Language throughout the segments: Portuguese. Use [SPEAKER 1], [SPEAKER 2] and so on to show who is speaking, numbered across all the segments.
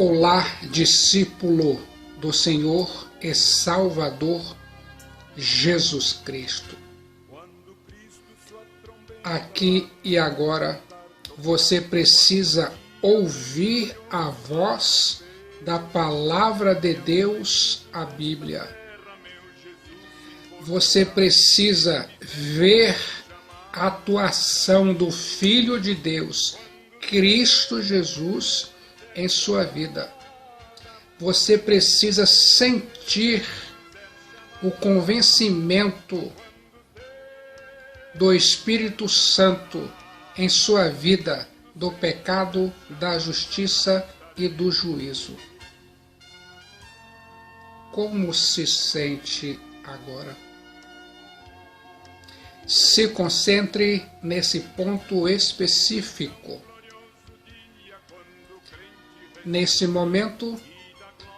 [SPEAKER 1] Olá, discípulo do Senhor e Salvador Jesus Cristo. Aqui e agora você precisa ouvir a voz da Palavra de Deus, a Bíblia. Você precisa ver a atuação do Filho de Deus, Cristo Jesus, em sua vida. Você precisa sentir o convencimento do Espírito Santo em sua vida do pecado, da justiça e do juízo. Como se sente agora? Se concentre nesse ponto específico. Nesse momento,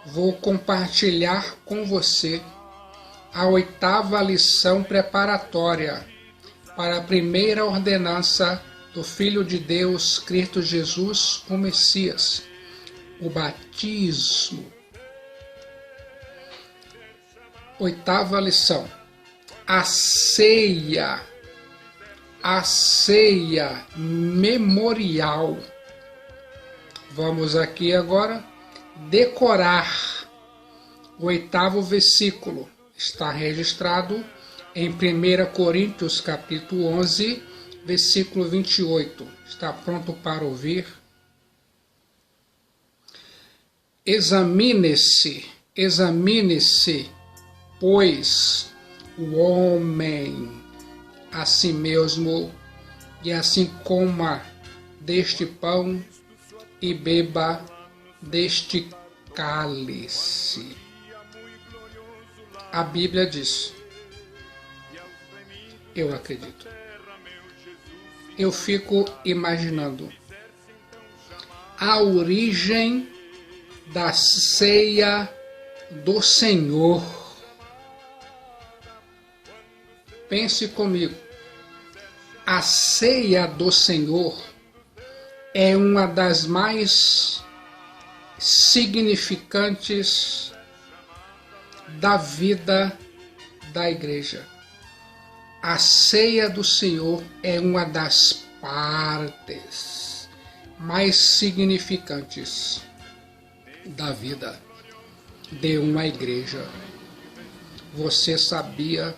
[SPEAKER 1] vou compartilhar com você a 8ª lição preparatória para a primeira ordenança do Filho de Deus, Cristo Jesus, o Messias, o batismo. 8ª lição, a ceia memorial. Vamos aqui agora decorar o 8º versículo. Está registrado em 1 Coríntios capítulo 11, versículo 28. Está pronto para ouvir? Examine-se, pois, o homem a si mesmo, e assim coma deste pão e beba deste cálice. A Bíblia diz, eu acredito. Eu fico imaginando a origem da ceia do Senhor. Pense comigo. A ceia do Senhor é uma das mais significantes da vida da igreja. A ceia do Senhor é uma das partes mais significantes da vida de uma igreja. Você sabia?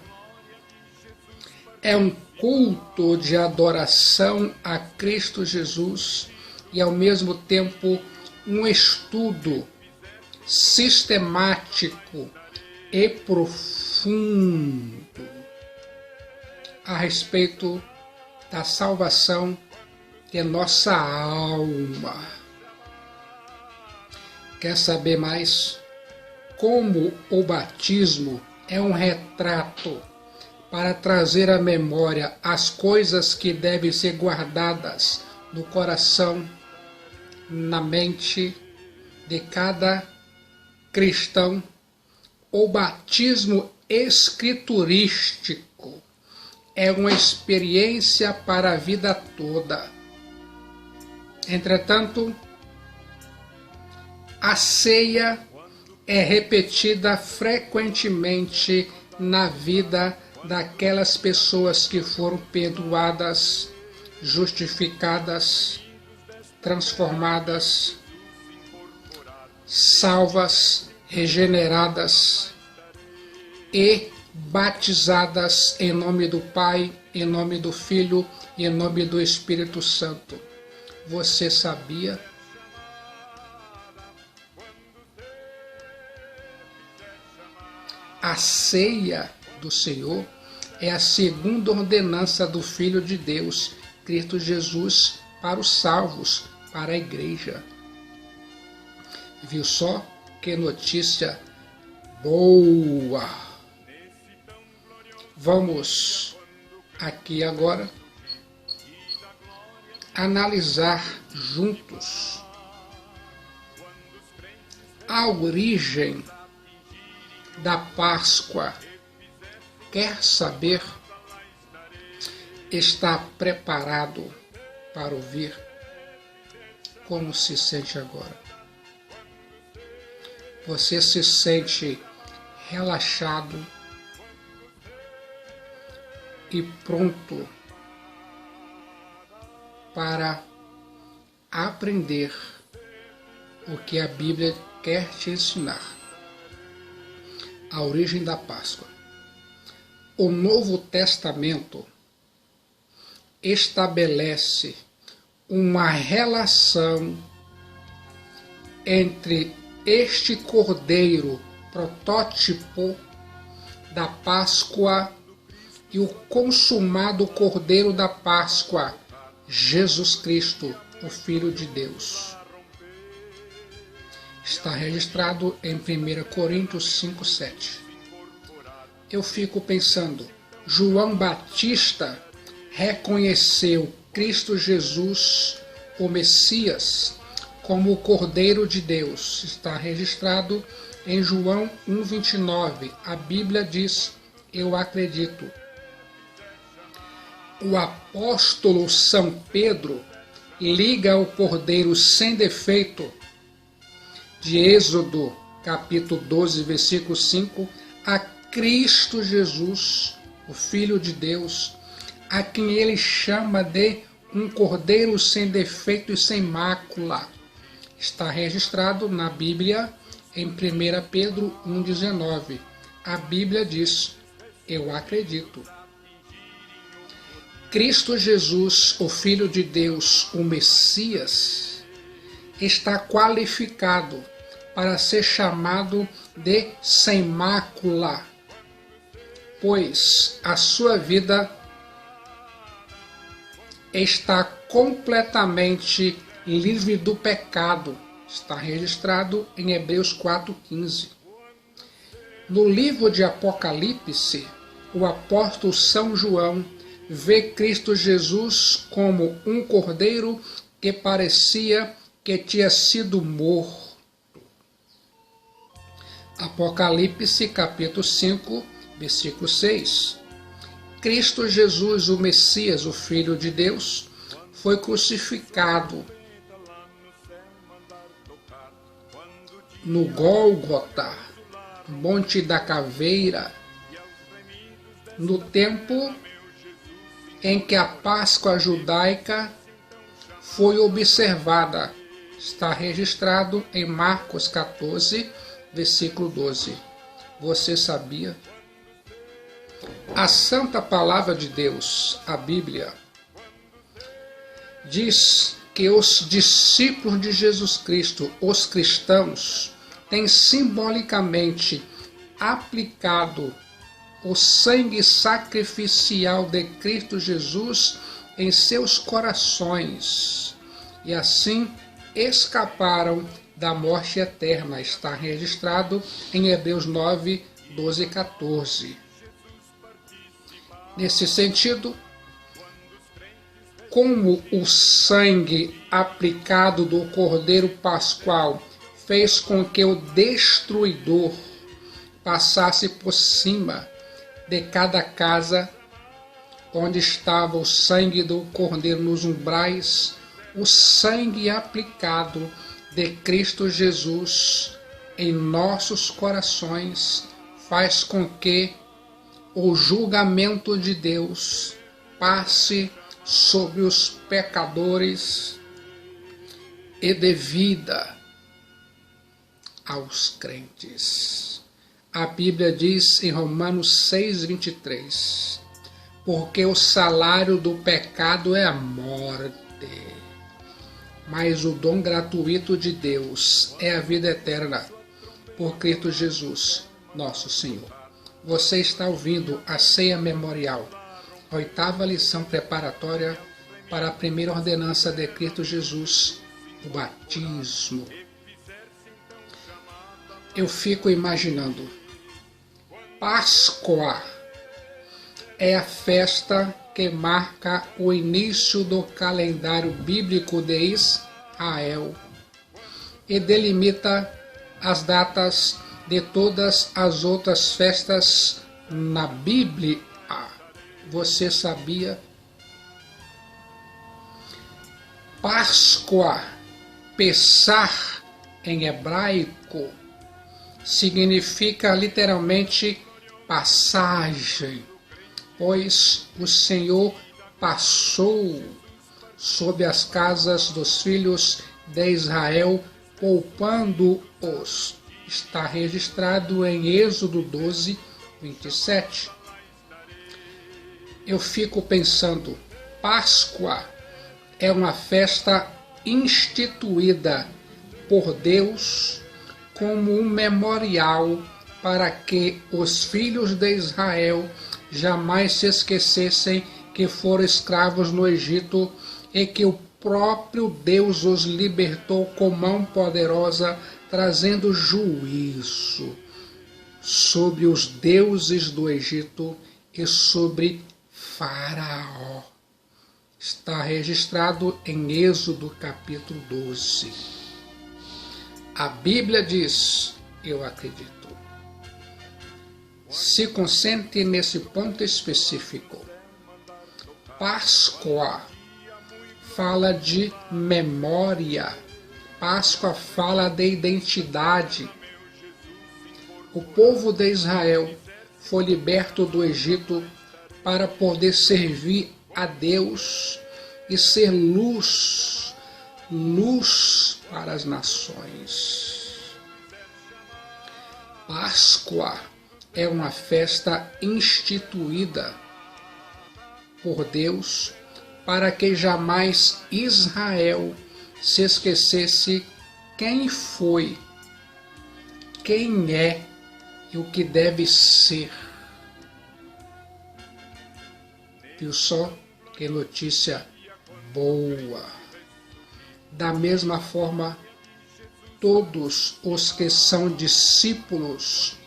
[SPEAKER 1] É um culto de adoração a Cristo Jesus e, ao mesmo tempo, um estudo sistemático e profundo a respeito da salvação de nossa alma. Quer saber mais? Como o batismo é um retrato para trazer à memória as coisas que devem ser guardadas no coração, na mente de cada cristão. O batismo escriturístico é uma experiência para a vida toda. Entretanto, a ceia é repetida frequentemente na vida daquelas pessoas que foram perdoadas, justificadas, transformadas, salvas, regeneradas e batizadas em nome do Pai, em nome do Filho e em nome do Espírito Santo. Você sabia? A ceia do Senhor é a 2ª ordenança do Filho de Deus, Cristo Jesus, para os salvos, para a igreja. Viu só que notícia boa? Vamos aqui agora analisar juntos a origem da Páscoa. Quer saber? Está preparado para ouvir? Como se sente agora? você se sente relaxado e pronto para aprender o que a Bíblia quer te ensinar. A origem da Páscoa. O Novo Testamento estabelece uma relação entre este cordeiro protótipo da Páscoa e o consumado cordeiro da Páscoa, Jesus Cristo, o Filho de Deus. Está registrado em 1 Coríntios 5:7. Eu fico pensando, João Batista reconheceu Cristo Jesus, o Messias, como o Cordeiro de Deus. Está registrado em João 1:29. A Bíblia diz, eu acredito. O apóstolo São Pedro liga o Cordeiro sem defeito de Êxodo, capítulo 12, versículo 5, a Cristo Jesus, o Filho de Deus, a quem ele chama de um cordeiro sem defeito e sem mácula. Está registrado na Bíblia em 1 Pedro 1,19. A Bíblia diz, eu acredito. Cristo Jesus, o Filho de Deus, o Messias, está qualificado para ser chamado de sem mácula, pois a sua vida está completamente livre do pecado. Está registrado em Hebreus 4,15. No livro de Apocalipse, o apóstolo São João vê Cristo Jesus como um cordeiro que parecia que tinha sido morto. Apocalipse capítulo 5, versículo 6. Cristo Jesus, o Messias, o Filho de Deus, foi crucificado no Gólgota, Monte da Caveira, no tempo em que a Páscoa judaica foi observada. Está registrado em Marcos 14, versículo 12. Você sabia? A Santa Palavra de Deus, a Bíblia, diz que os discípulos de Jesus Cristo, os cristãos, têm simbolicamente aplicado o sangue sacrificial de Cristo Jesus em seus corações e assim escaparam da morte eterna. Está registrado em Hebreus 9, 12 e 14. Nesse sentido, como o sangue aplicado do Cordeiro Pascual fez com que o destruidor passasse por cima de cada casa onde estava o sangue do Cordeiro nos umbrais, o sangue aplicado de Cristo Jesus em nossos corações faz com que o julgamento de Deus passe sobre os pecadores e dê vida aos crentes. A Bíblia diz em Romanos 6:23, porque o salário do pecado é a morte, mas o dom gratuito de Deus é a vida eterna, por Cristo Jesus, nosso Senhor. Você está ouvindo a Ceia Memorial, a 8ª lição preparatória para a primeira ordenança de Cristo Jesus, o batismo. Eu fico imaginando, Páscoa é a festa que marca o início do calendário bíblico de Israel e delimita as datas de todas as outras festas na Bíblia. Você sabia? Páscoa, Pessah em hebraico, significa literalmente passagem, pois o Senhor passou sobre as casas dos filhos de Israel, poupando-os. Está registrado em Êxodo 12, 27. Eu fico pensando, Páscoa é uma festa instituída por Deus como um memorial para que os filhos de Israel jamais se esquecessem que foram escravos no Egito e que o próprio Deus os libertou com mão poderosa, trazendo juízo sobre os deuses do Egito e sobre Faraó. Está registrado em Êxodo capítulo 12. A Bíblia diz, eu acredito. Se concentre nesse ponto específico. Páscoa fala de memória. Páscoa fala de identidade. O povo de Israel foi liberto do Egito para poder servir a Deus e ser luz para as nações. Páscoa é uma festa instituída por Deus para que jamais Israel se esquecesse quem foi, quem é e o que deve ser. Viu só que notícia boa? Da mesma forma, todos os que são discípulos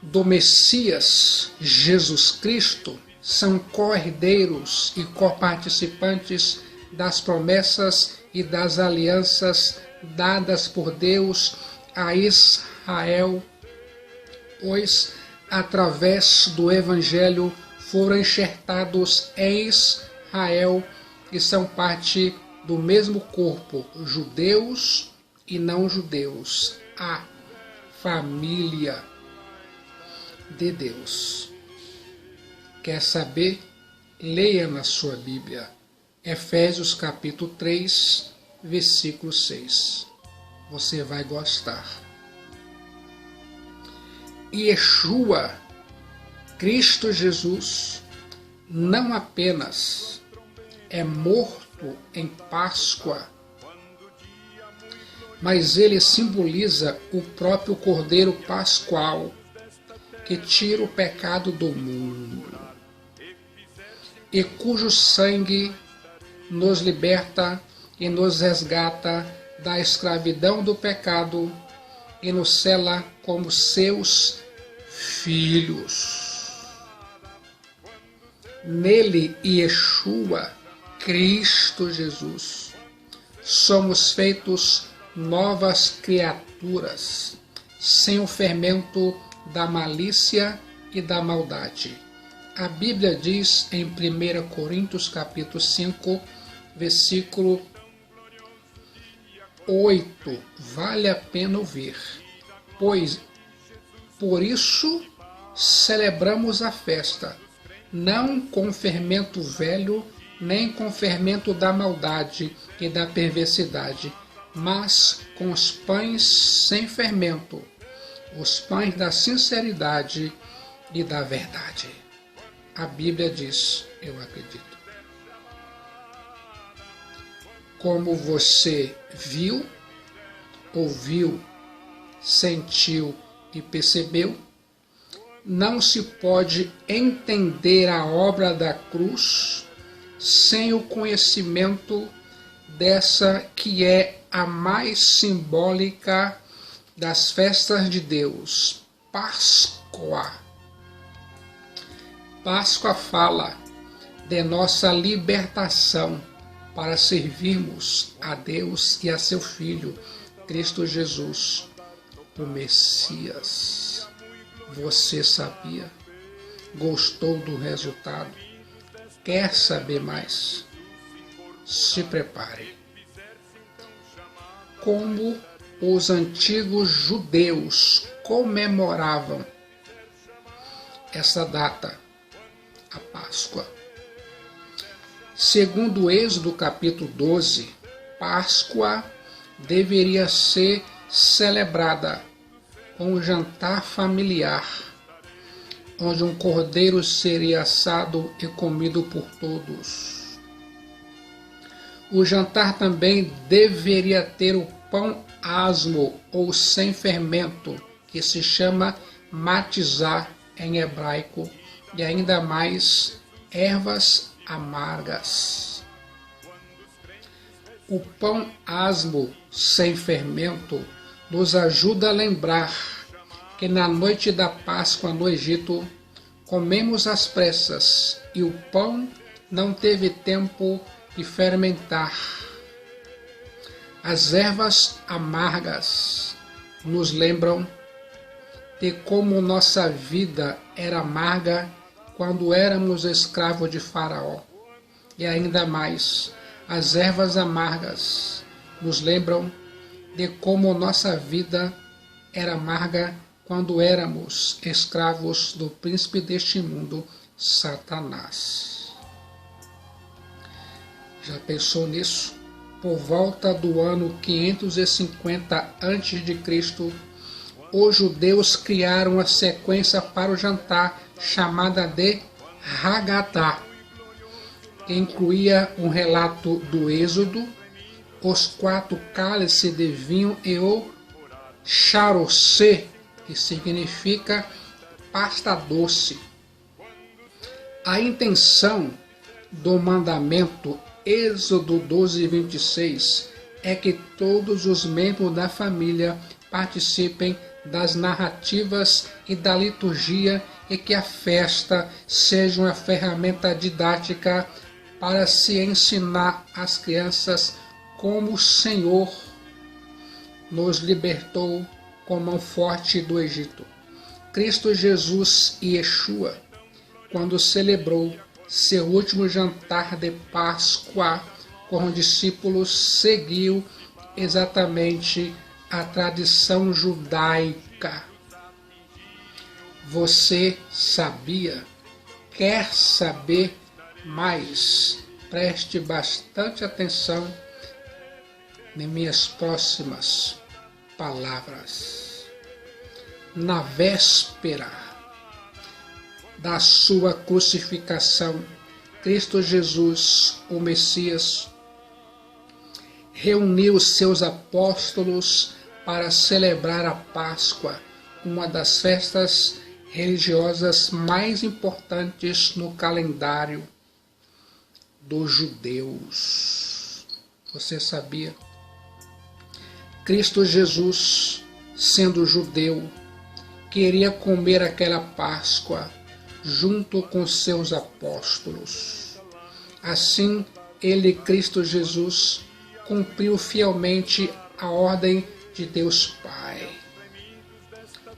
[SPEAKER 1] do Messias Jesus Cristo são co-herdeiros e coparticipantes das promessas e das alianças dadas por Deus a Israel, pois através do Evangelho foram enxertados em Israel e são parte do mesmo corpo, judeus e não judeus, a família de Deus. Quer saber? Leia na sua Bíblia, Efésios capítulo 3, versículo 6. Você vai gostar. Yeshua, Cristo Jesus, não apenas é morto em Páscoa, mas ele simboliza o próprio Cordeiro Pascual que tira o pecado do mundo e cujo sangue nos liberta e nos resgata da escravidão do pecado e nos sela como seus filhos. Nele, Yeshua, Cristo Jesus, somos feitos novas criaturas, sem o fermento da malícia e da maldade. A Bíblia diz em 1 Coríntios capítulo 5, versículo 8, vale a pena ouvir, pois por isso celebramos a festa, não com fermento velho, nem com fermento da maldade e da perversidade, mas com os pães sem fermento, os pães da sinceridade e da verdade. A Bíblia diz, eu acredito. Como você viu, ouviu, sentiu e percebeu, não se pode entender a obra da cruz sem o conhecimento dessa que é a mais simbólica das festas de Deus, Páscoa. Páscoa fala de nossa libertação para servirmos a Deus e a seu Filho, Cristo Jesus, o Messias. Você sabia? Gostou do resultado? Quer saber mais? Se prepare. Como os antigos judeus comemoravam essa data, a Páscoa. Segundo Êxodo capítulo 12, Páscoa deveria ser celebrada com um jantar familiar, onde um cordeiro seria assado e comido por todos. O jantar também deveria ter o pão asmo ou sem fermento, que se chama matizá em hebraico, e ainda mais ervas amargas. O pão asmo sem fermento nos ajuda a lembrar que na noite da Páscoa no Egito comemos às pressas e o pão não teve tempo de fermentar. As ervas amargas nos lembram de como nossa vida era amarga quando éramos escravos de Faraó. E ainda mais, as ervas amargas nos lembram de como nossa vida era amarga quando éramos escravos do príncipe deste mundo, Satanás. Já pensou nisso? Por volta do ano 550 a.C., os judeus criaram a sequência para o jantar chamada de Haggadah, que incluía um relato do Êxodo, os 4 cálices de vinho e o charossê, que significa pasta doce. A intenção do mandamento Êxodo 12:26 é que todos os membros da família participem das narrativas e da liturgia e que a festa seja uma ferramenta didática para se ensinar às crianças como o Senhor nos libertou com mão forte do Egito. Cristo Jesus e Yeshua, quando celebrou seu último jantar de Páscoa com os discípulos, seguiu exatamente a tradição judaica. Você sabia? Quer saber mais? Preste bastante atenção nas minhas próximas palavras. Na véspera da sua crucificação, Cristo Jesus, o Messias, reuniu seus apóstolos para celebrar a Páscoa, uma das festas religiosas mais importantes no calendário dos judeus. Você sabia? Cristo Jesus, sendo judeu, queria comer aquela Páscoa junto com seus apóstolos. Assim, ele, Cristo Jesus, cumpriu fielmente a ordem de Deus Pai.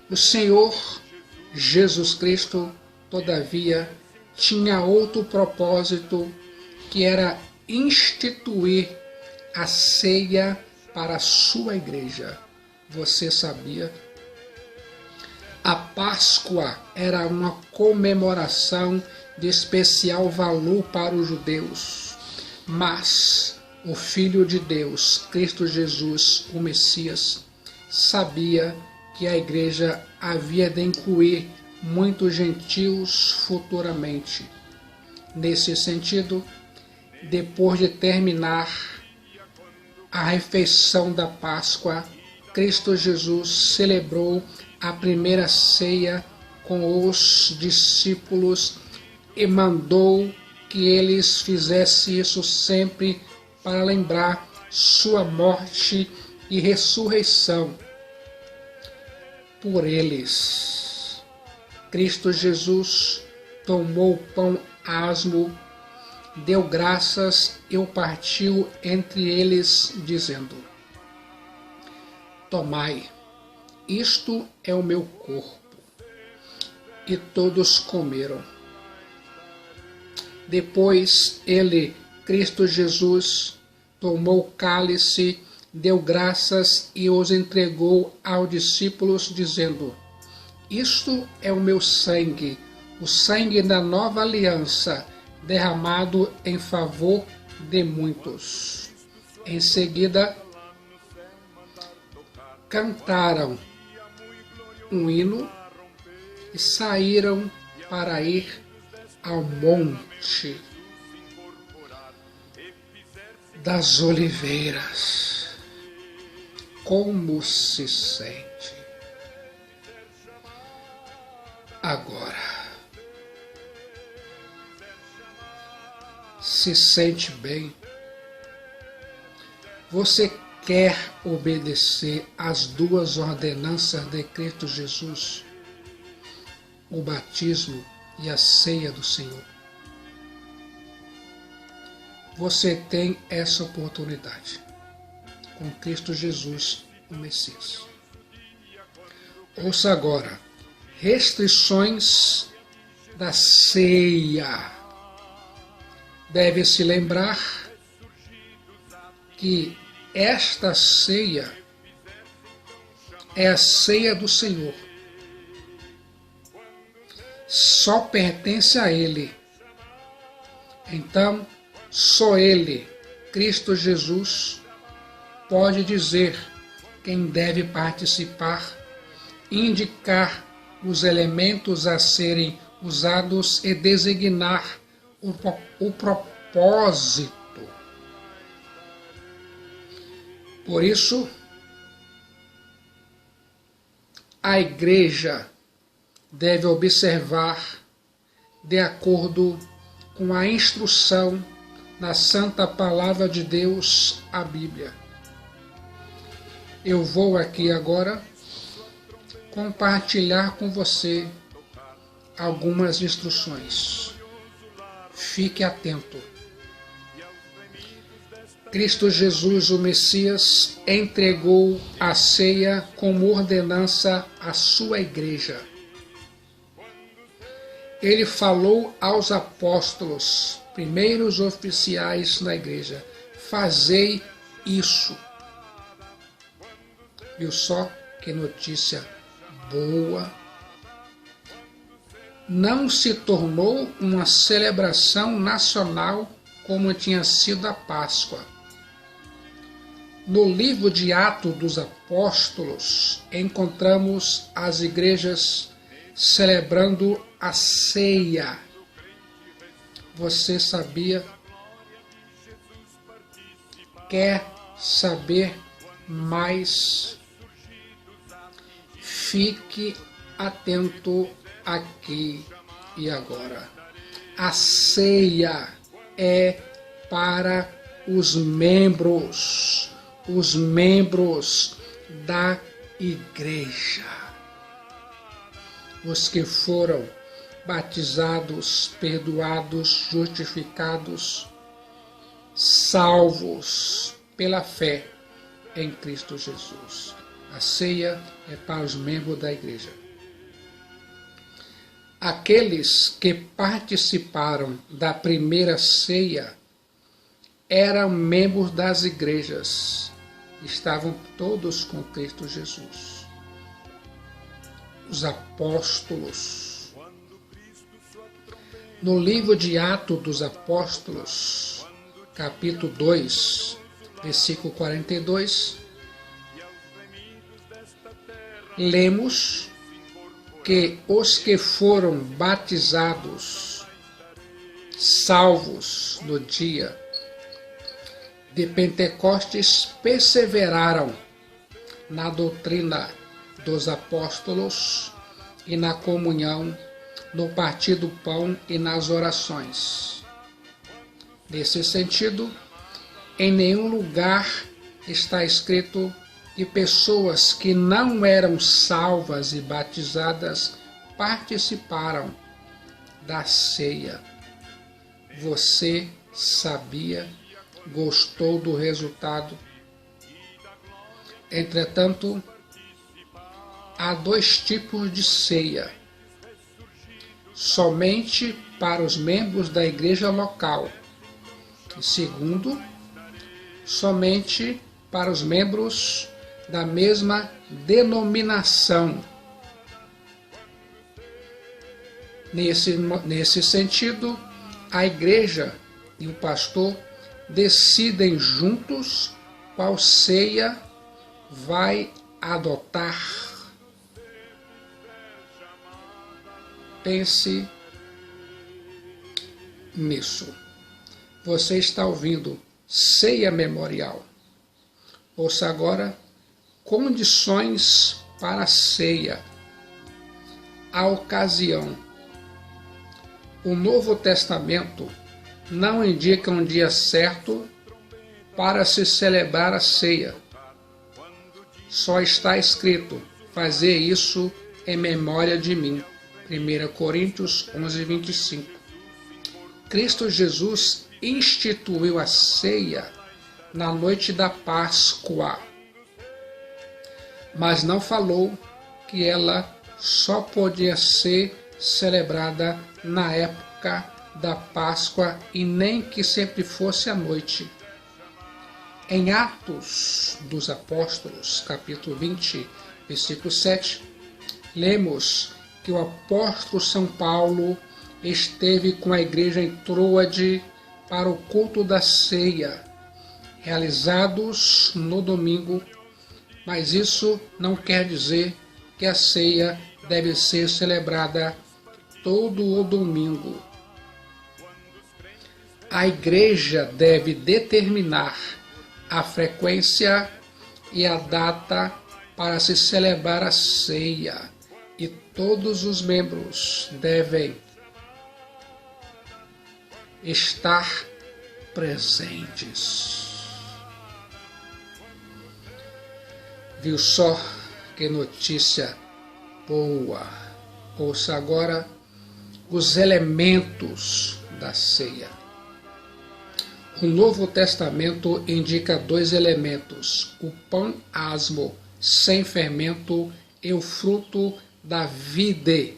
[SPEAKER 1] O Senhor Jesus Cristo, todavia, tinha outro propósito, que era instituir a ceia para a sua igreja. Você sabia? A Páscoa era uma comemoração de especial valor para os judeus, mas o Filho de Deus, Cristo Jesus, o Messias, sabia que a igreja havia de incluir muitos gentios futuramente. Nesse sentido, depois de terminar a refeição da Páscoa, Cristo Jesus celebrou a primeira ceia com os discípulos e mandou que eles fizessem isso sempre para lembrar sua morte e ressurreição por eles. Cristo Jesus tomou o pão asmo, deu graças e o partiu entre eles, dizendo: tomai, isto é o meu corpo. E todos comeram. Depois ele, Cristo Jesus, tomou o cálice deu graças e os entregou aos discípulos, dizendo: Isto é o meu sangue, o sangue da nova aliança, derramado em favor de muitos. Em seguida, cantaram um hino e saíram para ir ao Monte das Oliveiras. Como se sente agora? Se sente bem? Você quer obedecer às duas ordenanças de Cristo Jesus, o batismo e a ceia do Senhor? Você tem essa oportunidade com Cristo Jesus, o Messias. Ouça agora: restrições da ceia. Deve-se lembrar que esta ceia é a ceia do Senhor. Só pertence a Ele. Então, só Ele, Cristo Jesus, pode dizer quem deve participar, indicar os elementos a serem usados e designar o propósito. Por isso, a igreja deve observar de acordo com a instrução na Santa Palavra de Deus, a Bíblia. Eu vou aqui agora compartilhar com você algumas instruções. Fique atento. Cristo Jesus, o Messias, entregou a ceia como ordenança à sua igreja. Ele falou aos apóstolos, primeiros oficiais na igreja: fazei isso. Viu só que notícia boa? Não se tornou uma celebração nacional como tinha sido a Páscoa. No livro de Atos dos Apóstolos, encontramos as igrejas celebrando a ceia. Você sabia? Quer saber mais? Fique atento aqui e agora. A ceia é para os membros da igreja. Os que foram batizados, perdoados, justificados, salvos pela fé em Cristo Jesus. A ceia é para os membros da igreja. Aqueles que participaram da primeira ceia eram membros das igrejas. Estavam todos com Cristo Jesus. Os apóstolos. No livro de Atos dos Apóstolos, capítulo 2, versículo 42, lemos que os que foram batizados, salvos no dia de Pentecostes, perseveraram na doutrina dos apóstolos e na comunhão, no partir do pão e nas orações. Nesse sentido, em nenhum lugar está escrito que pessoas que não eram salvas e batizadas participaram da ceia. Você sabia? Gostou do resultado? Entretanto, há dois tipos de ceia: somente para os membros da igreja local, e segundo, somente para os membros da mesma denominação. Nesse sentido, a igreja e o pastor decidem juntos qual ceia vai adotar. Pense nisso. Você está ouvindo Ceia Memorial. Ouça agora condições para a ceia. A ocasião. O Novo Testamento não indica um dia certo para se celebrar a ceia. Só está escrito: fazer isso em memória de mim. 1 Coríntios 11:25. Cristo Jesus instituiu a ceia na noite da Páscoa, mas não falou que ela só podia ser celebrada na época da Páscoa e nem que sempre fosse à noite. Em Atos dos Apóstolos, capítulo 20, versículo 7, lemos que o apóstolo São Paulo esteve com a igreja em Troade para o culto da ceia, realizados no domingo, mas isso não quer dizer que a ceia deve ser celebrada todo o domingo. A igreja deve determinar a frequência e a data para se celebrar a ceia, e todos os membros devem estar presentes. Viu só que notícia boa? Ouça agora os elementos da ceia. O Novo Testamento indica 2 elementos: o pão asmo sem fermento e o fruto da vide.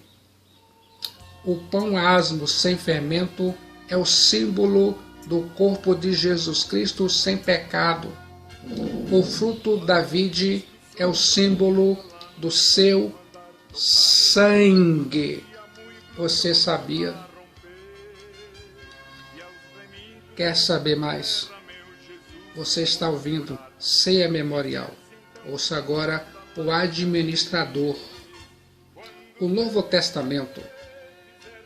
[SPEAKER 1] O pão asmo sem fermento é o símbolo do corpo de Jesus Cristo sem pecado. O fruto da vide é o símbolo do seu sangue. Você sabia? Quer saber mais? Você está ouvindo Ceia Memorial. Ouça agora o administrador. O Novo Testamento,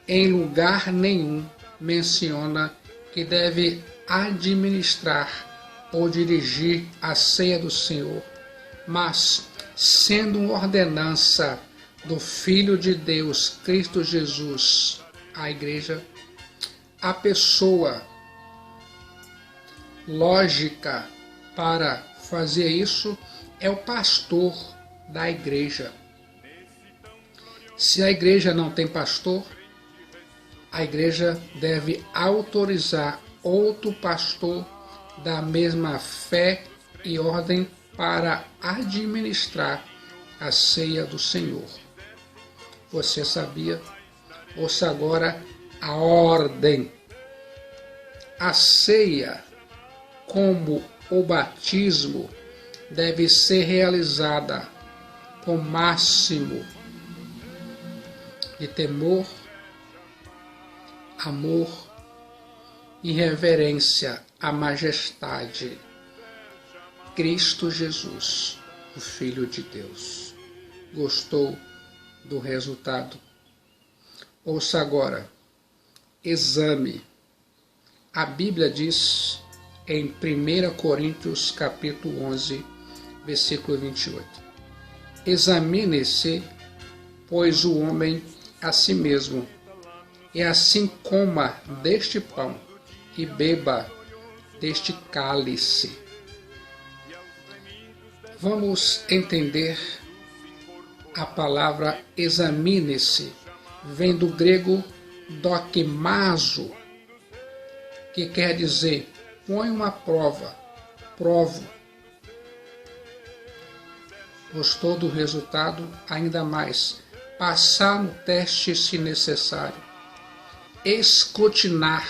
[SPEAKER 1] em lugar nenhum, menciona que deve administrar ou dirigir a ceia do Senhor, mas, sendo uma ordenança do Filho de Deus, Cristo Jesus, a igreja, a pessoa lógica para fazer isso é o pastor da igreja. Se a igreja não tem pastor, a igreja deve autorizar outro pastor da mesma fé e ordem para administrar a ceia do Senhor. Você sabia? Ouça agora a ordem. A ceia, como o batismo, deve ser realizada com o máximo de temor, amor e reverência à majestade Cristo Jesus, o Filho de Deus. Gostou do resultado? Ouça agora. Exame. A Bíblia diz em 1 Coríntios capítulo 11, versículo 28. Examine-se, pois, o homem a si mesmo, e assim coma deste pão e beba deste cálice. Vamos entender a palavra examine-se. Vem do grego dokimazo, que quer dizer põe uma prova, provo. Gostou do resultado? Ainda mais, passar no teste se necessário. Escrutinar.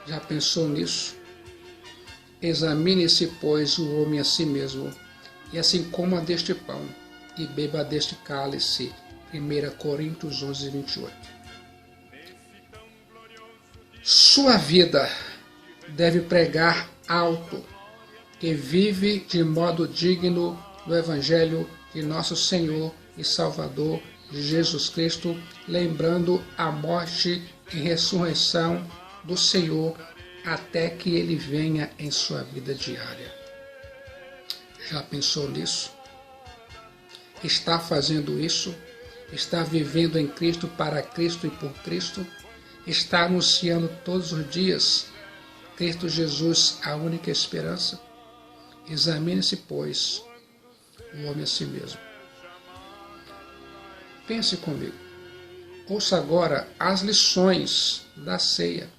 [SPEAKER 1] Já pensou nisso? Examine-se, pois, o homem a si mesmo, e assim coma deste pão, e beba deste cálice. 1 Coríntios 11, 28. Sua vida deve pregar alto, que vive de modo digno do Evangelho de nosso Senhor e Salvador Jesus Cristo, lembrando a morte e ressurreição do Senhor até que Ele venha em sua vida diária. Já pensou nisso? Está fazendo isso? Está vivendo em Cristo, para Cristo e por Cristo? Está anunciando todos os dias Cristo Jesus, a única esperança? Examine-se, pois, o homem a si mesmo. Pense comigo. Ouça agora as lições da ceia.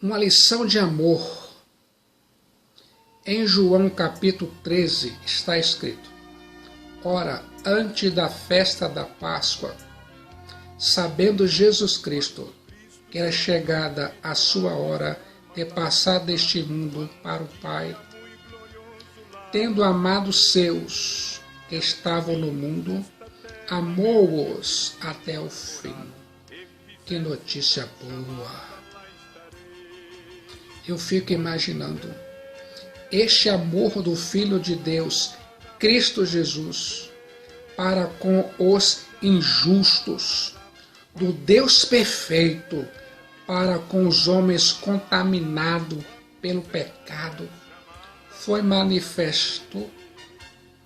[SPEAKER 1] Uma lição de amor. Em João capítulo 13 está escrito: Ora, antes da festa da Páscoa, sabendo Jesus Cristo que era chegada a sua hora de passar deste mundo para o Pai, tendo amado seus que estavam no mundo, amou-os até o fim. Que notícia boa! Eu fico imaginando este amor do Filho de Deus, Cristo Jesus, para com os injustos, do Deus perfeito para com os homens contaminados pelo pecado, foi manifesto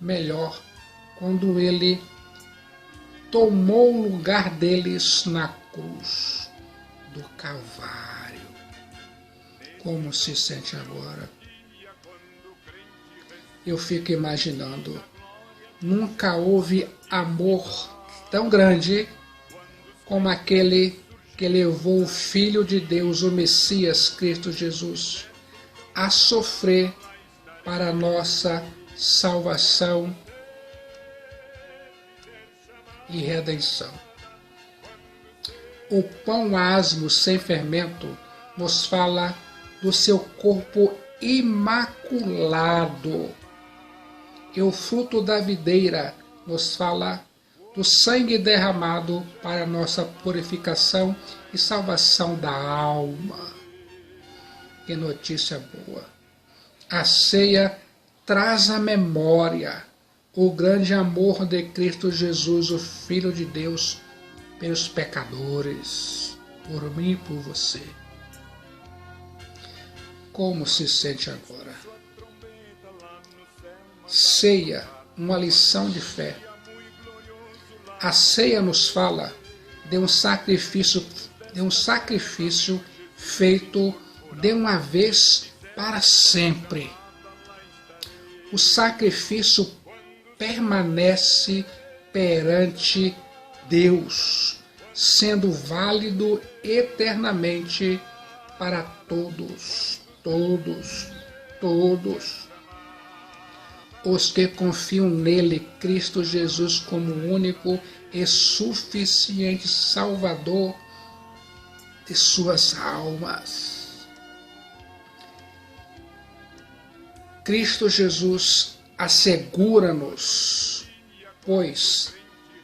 [SPEAKER 1] melhor quando ele tomou o lugar deles na cruz do Calvário. Como se sente agora? Eu fico imaginando, nunca houve amor tão grande como aquele que levou o Filho de Deus, o Messias, Cristo Jesus, a sofrer para a nossa salvação e redenção. O pão asmo sem fermento nos fala do seu corpo imaculado, e o fruto da videira nos fala do sangue derramado para nossa purificação e salvação da alma. Que notícia boa! A ceia traz à memória o grande amor de Cristo Jesus, o Filho de Deus, pelos pecadores, por mim e por você. Como se sente agora? Ceia, uma lição de fé. A ceia nos fala de um sacrifício feito de uma vez para sempre. O sacrifício permanece perante Deus, sendo válido eternamente para todos. Os que confiam nele, Cristo Jesus, como único e suficiente Salvador de suas almas. Cristo Jesus assegura-nos, pois,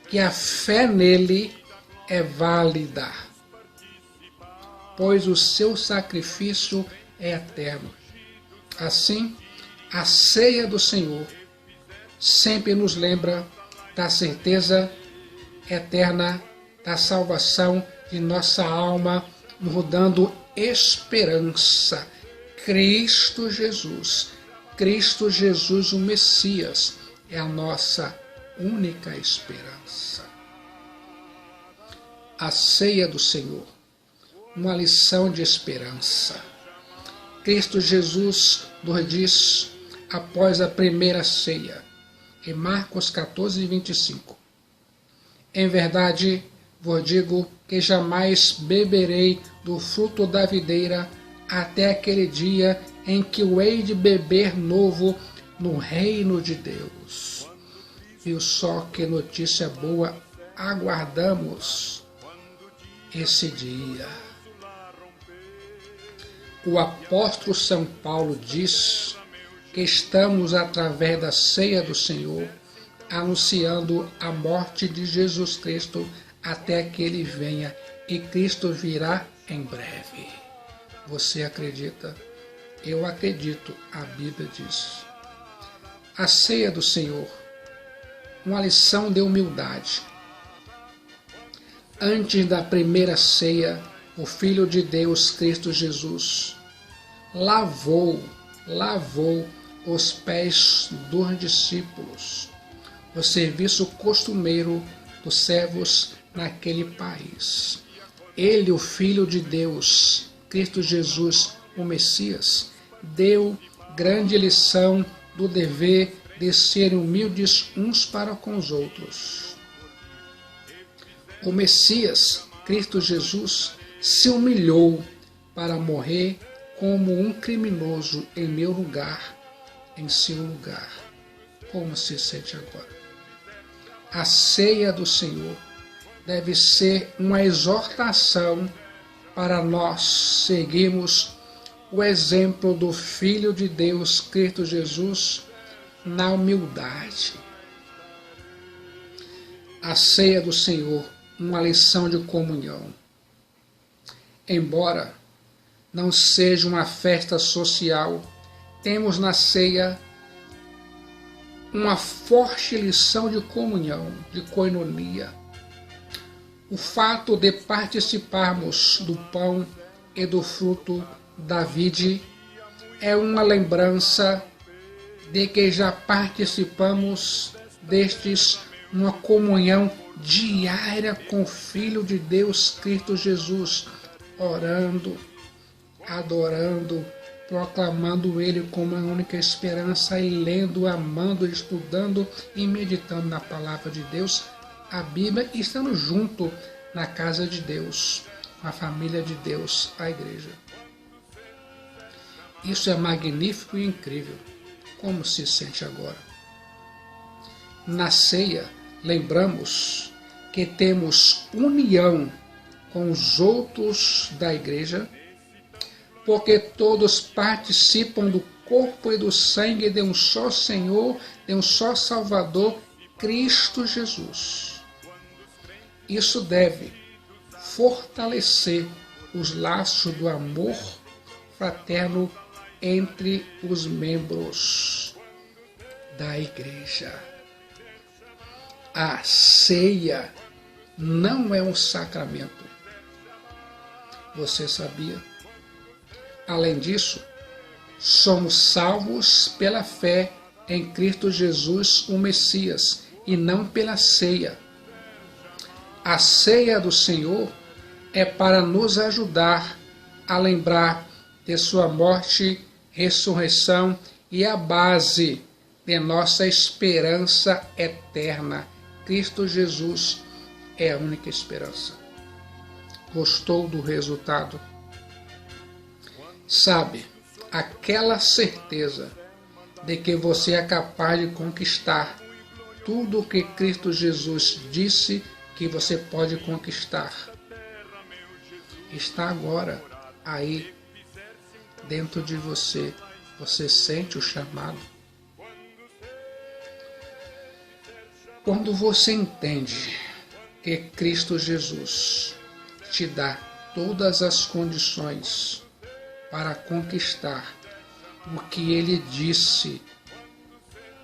[SPEAKER 1] que a fé nele é válida, pois o seu sacrifício é eterno. Assim, a ceia do Senhor sempre nos lembra da certeza eterna da salvação de nossa alma, nos dando esperança. Cristo Jesus o Messias, é a nossa única esperança. A ceia do Senhor, uma lição de esperança. Cristo Jesus nos diz, após a primeira ceia, em Marcos 14, 25, em verdade vos digo que jamais beberei do fruto da videira até aquele dia em que o hei de beber novo no reino de Deus. Viu só que notícia boa? Aguardamos esse dia. o apóstolo São Paulo diz que estamos, através da ceia do Senhor, anunciando a morte de Jesus Cristo até que Ele venha, e Cristo virá em breve. Você acredita? Eu acredito, a Bíblia diz. A ceia do Senhor, uma lição de humildade. Antes da primeira ceia, o Filho de Deus, Cristo Jesus, lavou os pés dos discípulos, o serviço costumeiro dos servos naquele país. Ele, o Filho de Deus, Cristo Jesus, o Messias, deu grande lição do dever de serem humildes uns para com os outros. O Messias, Cristo Jesus, se humilhou para morrer como um criminoso em meu lugar, em seu lugar. Como se sente agora? A ceia do Senhor deve ser uma exortação para nós seguirmos o exemplo do Filho de Deus, Cristo Jesus, na humildade. A ceia do Senhor, uma lição de comunhão. Embora não seja uma festa social, temos na ceia uma forte lição de comunhão, de koinonia. O fato de participarmos do pão e do fruto da vide é uma lembrança de que já participamos destes numa comunhão diária com o Filho de Deus, Cristo Jesus, orando, adorando, proclamando Ele como a única esperança e lendo, amando, estudando e meditando na palavra de Deus, a Bíblia, e estando junto na casa de Deus, com a família de Deus, a igreja. Isso é magnífico e incrível. Como se sente agora? Na ceia, lembramos que temos união com os outros da igreja, porque todos participam do corpo e do sangue de um só Senhor, de um só Salvador, Cristo Jesus. Isso deve fortalecer os laços do amor fraterno entre os membros da igreja. A ceia não é um sacramento. Você sabia? Além disso, somos salvos pela fé em Cristo Jesus, o Messias, e não pela ceia. A ceia do Senhor é para nos ajudar a lembrar de sua morte, ressurreição e a base de nossa esperança eterna. Cristo Jesus é a única esperança. Gostou do resultado? Sabe, aquela certeza de que você é capaz de conquistar tudo o que Cristo Jesus disse que você pode conquistar. Está agora aí dentro de você. Você sente o chamado? Quando você entende que Cristo Jesus te dá todas as condições para conquistar o que Ele disse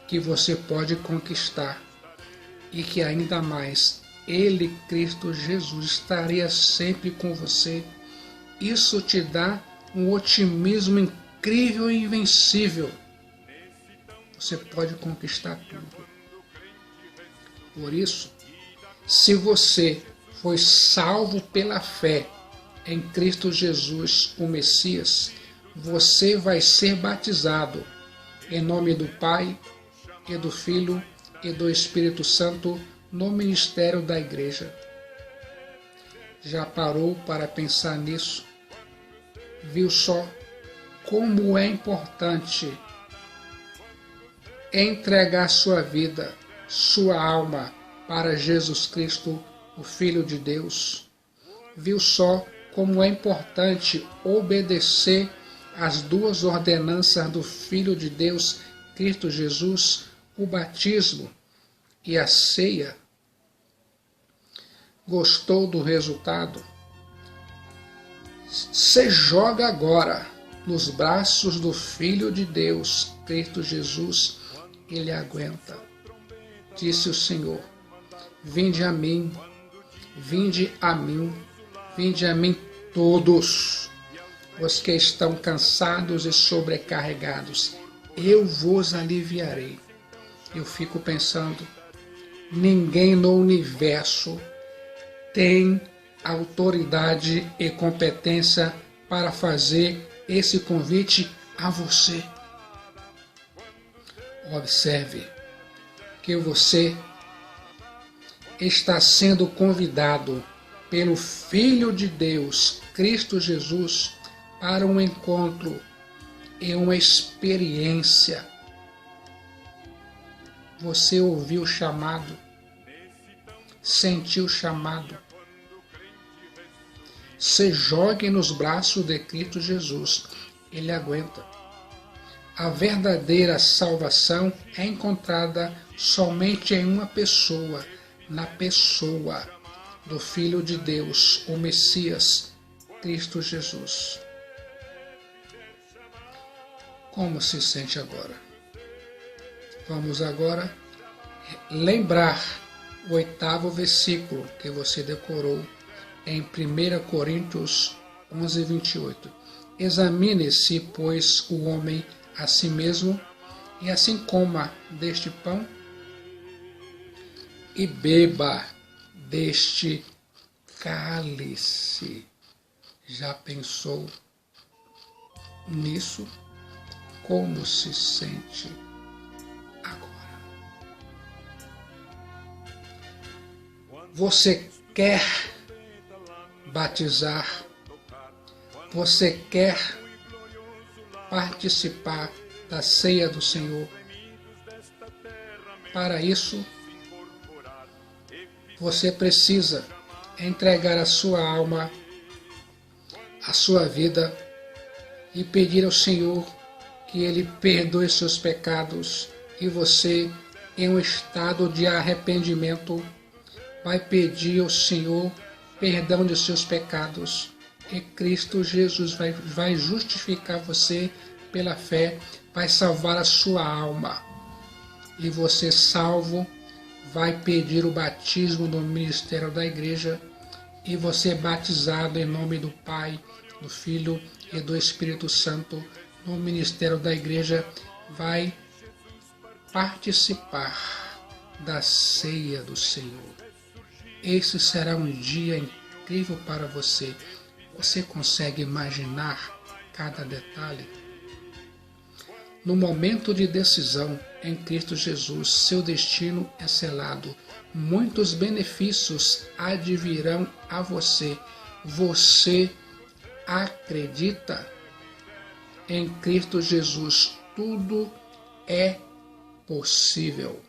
[SPEAKER 1] que você pode conquistar, e que ainda mais Ele, Cristo Jesus, estaria sempre com você, isso te dá um otimismo incrível e invencível. Você pode conquistar tudo. Por isso, se você foi salvo pela fé em Cristo Jesus, o Messias, você vai ser batizado em nome do Pai e do Filho e do Espírito Santo no ministério da igreja. Já parou para pensar nisso? Viu só como é importante entregar sua vida, sua alma para Jesus Cristo, o Filho de Deus? Viu só como é importante obedecer as duas ordenanças do Filho de Deus, Cristo Jesus, o batismo e a ceia? Gostou do resultado? Se joga agora nos braços do Filho de Deus, Cristo Jesus, Ele aguenta. Disse o Senhor: vinde a mim, vinde a mim, vinde a mim todos os que estão cansados e sobrecarregados, eu vos aliviarei. Eu fico pensando, ninguém no universo tem autoridade e competência para fazer esse convite a você. Observe que você está sendo convidado pelo Filho de Deus, Cristo Jesus, para um encontro e uma experiência. Você ouviu o chamado, sentiu o chamado. Se jogue nos braços de Cristo Jesus, Ele aguenta. A verdadeira salvação é encontrada somente em uma pessoa, na pessoa do Filho de Deus, o Messias, Cristo Jesus. Como se sente agora? Vamos agora lembrar o 8º versículo que você decorou em 1 Coríntios 11, 28. Examine-se, pois, o homem a si mesmo, e assim coma deste pão e beba deste cálice. Já pensou nisso? Como se sente agora? Você quer batizar? Você quer participar da ceia do Senhor? Para isso, você precisa entregar a sua alma, a sua vida e pedir ao Senhor que Ele perdoe seus pecados, e você, em um estado de arrependimento, vai pedir ao Senhor perdão de seus pecados, e Cristo Jesus vai justificar você pela fé, vai salvar a sua alma, e você, salvo, vai pedir o batismo no ministério da igreja, e você, batizado em nome do Pai, do Filho e do Espírito Santo, no ministério da igreja, vai participar da ceia do Senhor. Esse será um dia incrível para você. Você consegue imaginar cada detalhe? No momento de decisão em Cristo Jesus, seu destino é selado. Muitos benefícios advirão a você. Você acredita? Em Cristo Jesus tudo é possível.